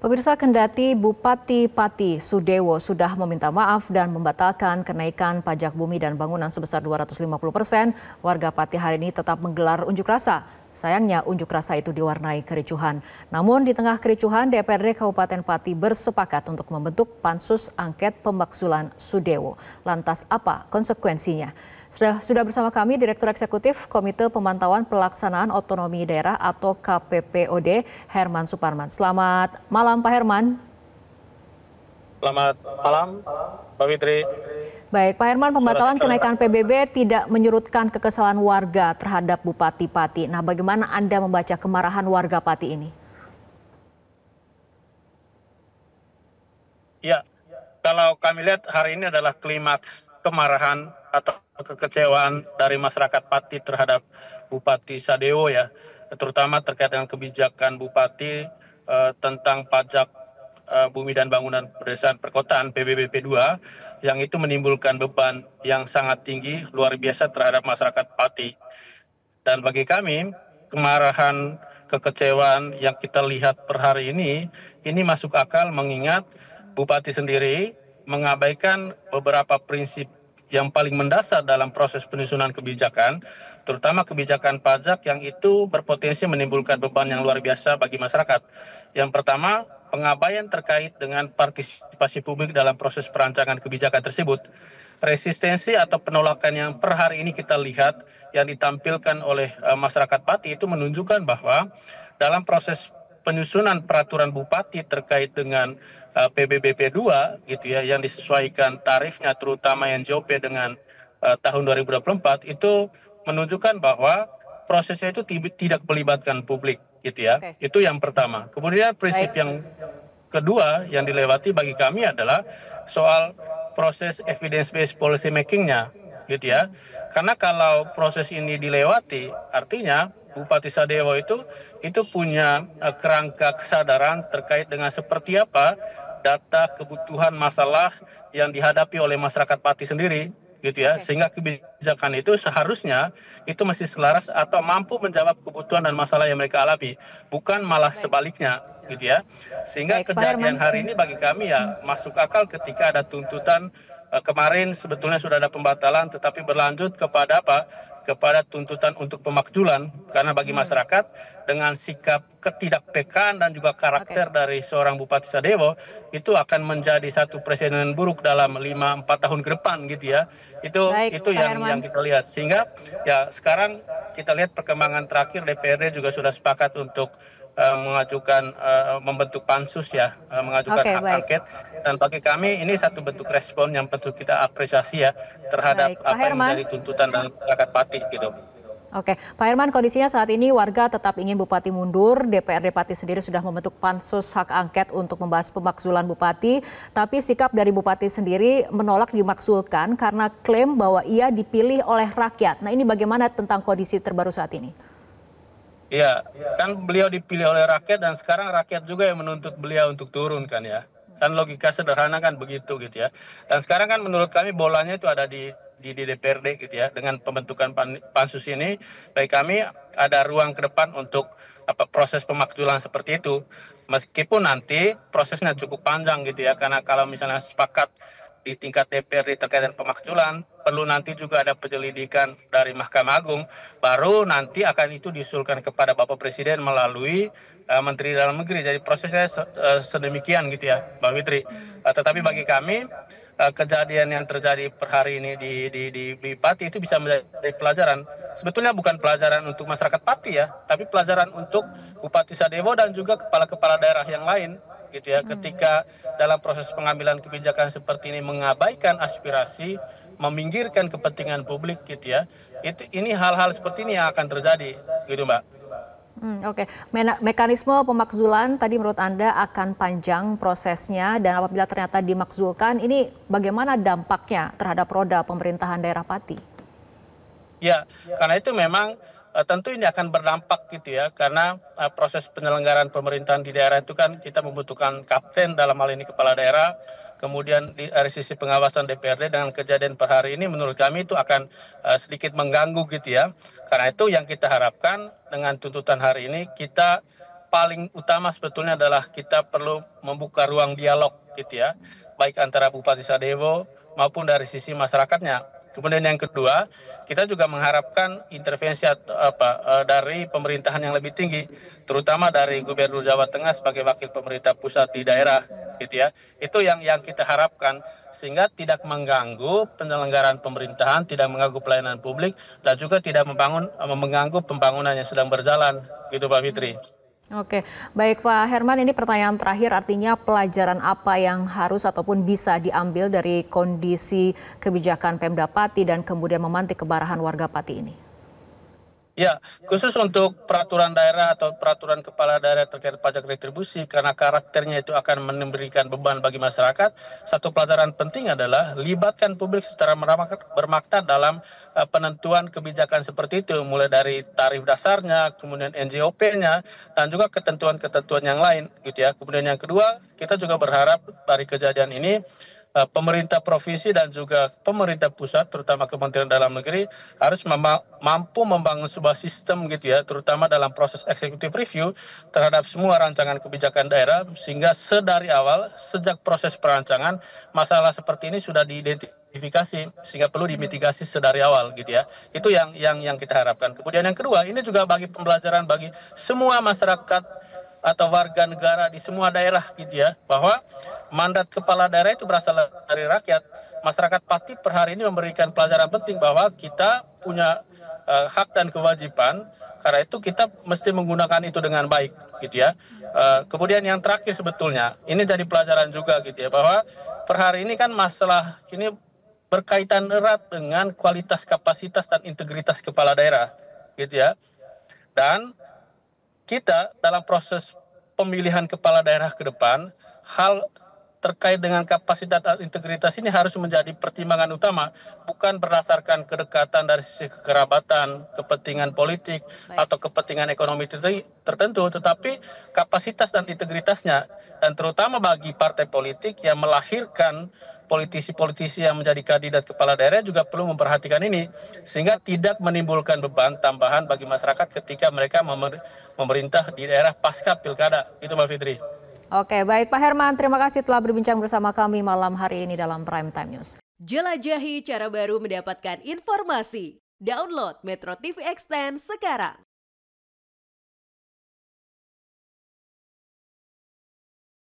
Pemirsa, kendati Bupati Pati Sudewo sudah meminta maaf dan membatalkan kenaikan pajak bumi dan bangunan sebesar 250%, warga Pati hari ini tetap menggelar unjuk rasa. Sayangnya unjuk rasa itu diwarnai kericuhan. Namun di tengah kericuhan, DPRD Kabupaten Pati bersepakat untuk membentuk pansus angket pemakzulan Sudewo. Lantas apa konsekuensinya? Sudah bersama kami Direktur Eksekutif Komite Pemantauan Pelaksanaan Otonomi Daerah atau KPPOD, Herman Suparman. Selamat malam Pak Herman. Selamat malam, Mbak Fitri. Baik, Pak Herman, pembatalan kenaikan PBB tidak menyurutkan kekesalan warga terhadap Bupati Pati. Nah, bagaimana Anda membaca kemarahan warga Pati ini? Ya, kalau kami lihat hari ini adalah klimaks kemarahan atau kekecewaan dari masyarakat Pati terhadap Bupati Sadewo ya, terutama terkait dengan kebijakan Bupati tentang pajak bumi dan bangunan pedesaan perkotaan PBBP 2 yang itu menimbulkan beban yang sangat tinggi luar biasa terhadap masyarakat Pati. Dan bagi kami kemarahan kekecewaan yang kita lihat per hari ini masuk akal mengingat Bupati sendiri mengabaikan beberapa prinsip yang paling mendasar dalam proses penyusunan kebijakan, terutama kebijakan pajak yang itu berpotensi menimbulkan beban yang luar biasa bagi masyarakat. Yang pertama, pengabaian terkait dengan partisipasi publik dalam proses perancangan kebijakan tersebut. Resistensi atau penolakan yang per hari ini kita lihat yang ditampilkan oleh masyarakat Pati itu menunjukkan bahwa dalam proses penyusunan peraturan bupati terkait dengan PBBP 2 gitu ya yang disesuaikan tarifnya terutama yang JOP dengan tahun 2024 itu menunjukkan bahwa prosesnya itu tidak melibatkan publik gitu ya. Oke. Itu yang pertama. Kemudian prinsip yang kedua yang dilewati bagi kami adalah soal proses evidence based policy making-nya gitu ya. Karena kalau proses ini dilewati artinya Bupati Sadewo itu punya kerangka kesadaran terkait dengan seperti apa data kebutuhan masalah yang dihadapi oleh masyarakat Pati sendiri gitu ya, sehingga kebijakan itu seharusnya itu mesti selaras atau mampu menjawab kebutuhan dan masalah yang mereka alami, bukan malah sebaliknya gitu ya. Sehingga kejadian hari ini bagi kami ya masuk akal ketika ada tuntutan kemarin sebetulnya sudah ada pembatalan tetapi berlanjut kepada apa? Kepada tuntutan untuk pemakzulan karena bagi masyarakat dengan sikap ketidakpekaan dan juga karakter dari seorang Bupati Sadewo itu akan menjadi satu presiden buruk dalam 5-4 tahun ke depan gitu ya. Itu yang kita lihat sehingga ya sekarang kita lihat perkembangan terakhir DPRD juga sudah sepakat untuk mengajukan membentuk pansus ya, mengajukan hak angket dan bagi kami ini satu bentuk respon yang tentu kita apresiasi ya terhadap apa yang menjadi tuntutan dari masyarakat Pati gitu. Oke, Pak Herman, kondisinya saat ini warga tetap ingin Bupati mundur. DPRD Pati sendiri sudah membentuk pansus hak angket untuk membahas pemakzulan Bupati. Tapi sikap dari Bupati sendiri menolak dimakzulkan karena klaim bahwa ia dipilih oleh rakyat. Nah, ini bagaimana tentang kondisi terbaru saat ini? Iya, kan beliau dipilih oleh rakyat dan sekarang rakyat juga yang menuntut beliau untuk turun kan ya. Kan logika sederhana kan begitu gitu ya. Dan sekarang kan menurut kami bolanya itu ada di DPRD gitu ya. Dengan pembentukan pansus ini, bagi kami ada ruang ke depan untuk proses pemakzulan seperti itu. Meskipun nanti prosesnya cukup panjang gitu ya. Karena kalau misalnya sepakat di tingkat DPRD terkait dengan pemakzulan, perlu nanti juga ada penyelidikan dari Mahkamah Agung, baru nanti akan itu diusulkan kepada Bapak Presiden melalui Menteri Dalam Negeri. Jadi prosesnya sedemikian gitu ya, Mbak Fitri. Tetapi bagi kami kejadian yang terjadi per hari ini di Pati itu bisa menjadi pelajaran. Sebetulnya bukan pelajaran untuk masyarakat Pati ya, tapi pelajaran untuk Bupati Sadewo dan juga kepala-kepala daerah yang lain gitu ya, ketika dalam proses pengambilan kebijakan seperti ini mengabaikan aspirasi, meminggirkan kepentingan publik gitu ya, ini hal-hal seperti ini yang akan terjadi gitu Mbak. Oke, mekanisme pemakzulan tadi menurut Anda akan panjang prosesnya dan apabila ternyata dimakzulkan, ini bagaimana dampaknya terhadap roda pemerintahan daerah Pati? Ya, karena itu memang tentu ini akan berdampak gitu ya, karena proses penyelenggaraan pemerintahan di daerah itu kan kita membutuhkan kapten dalam hal ini kepala daerah, kemudian dari sisi pengawasan DPRD dengan kejadian per hari ini menurut kami itu akan sedikit mengganggu gitu ya. Karena itu yang kita harapkan dengan tuntutan hari ini kita paling utama sebetulnya adalah kita perlu membuka ruang dialog gitu ya, baik antara Bupati Sadewo maupun dari sisi masyarakatnya. Kemudian yang kedua, kita juga mengharapkan intervensi dari pemerintahan yang lebih tinggi, terutama dari Gubernur Jawa Tengah sebagai wakil pemerintah pusat di daerah, gitu ya. Itu yang kita harapkan sehingga tidak mengganggu penyelenggaraan pemerintahan, tidak mengganggu pelayanan publik, dan juga tidak mengganggu pembangunan yang sedang berjalan, gitu Pak Fitri. Oke, baik Pak Herman, ini pertanyaan terakhir, artinya pelajaran apa yang harus ataupun bisa diambil dari kondisi kebijakan Pemda Pati dan kemudian memantik kemarahan warga Pati ini? Ya, khusus untuk peraturan daerah atau peraturan kepala daerah terkait pajak retribusi, karena karakternya itu akan memberikan beban bagi masyarakat, satu pelajaran penting adalah libatkan publik secara bermakna dalam penentuan kebijakan seperti itu, mulai dari tarif dasarnya, kemudian NJOP-nya, dan juga ketentuan-ketentuan yang lain, gitu ya. Kemudian yang kedua, kita juga berharap dari kejadian ini, pemerintah provinsi dan juga pemerintah pusat, terutama Kementerian Dalam Negeri, harus mampu membangun sebuah sistem gitu ya, terutama dalam proses executive review terhadap semua rancangan kebijakan daerah, sehingga sedari awal, sejak proses perancangan, masalah seperti ini sudah diidentifikasi, sehingga perlu dimitigasi sedari awal gitu ya. Itu yang kita harapkan. Kemudian yang kedua, ini juga bagi pembelajaran bagi semua masyarakat atau warga negara di semua daerah gitu ya, bahwa mandat kepala daerah itu berasal dari rakyat. Masyarakat Pati per hari ini memberikan pelajaran penting bahwa kita punya hak dan kewajiban, karena itu kita mesti menggunakan itu dengan baik gitu ya. Kemudian yang terakhir sebetulnya, ini jadi pelajaran juga gitu ya, bahwa per hari ini kan masalah ini berkaitan erat dengan kualitas, kapasitas, dan integritas kepala daerah gitu ya. Dan kita dalam proses pemilihan kepala daerah ke depan, hal terkait dengan kapasitas dan integritas ini harus menjadi pertimbangan utama, bukan berdasarkan kedekatan dari sisi kekerabatan, kepentingan politik, atau kepentingan ekonomi tertentu, tetapi kapasitas dan integritasnya, dan terutama bagi partai politik yang melahirkan politisi-politisi yang menjadi kandidat kepala daerah juga perlu memperhatikan ini, sehingga tidak menimbulkan beban tambahan bagi masyarakat ketika mereka memerintah di daerah pasca pilkada. Itu Mbak Fitri. Oke, baik Pak Herman, terima kasih telah berbincang bersama kami malam hari ini dalam Prime Time News. Jelajahi cara baru mendapatkan informasi. Download Metro TV Extend sekarang.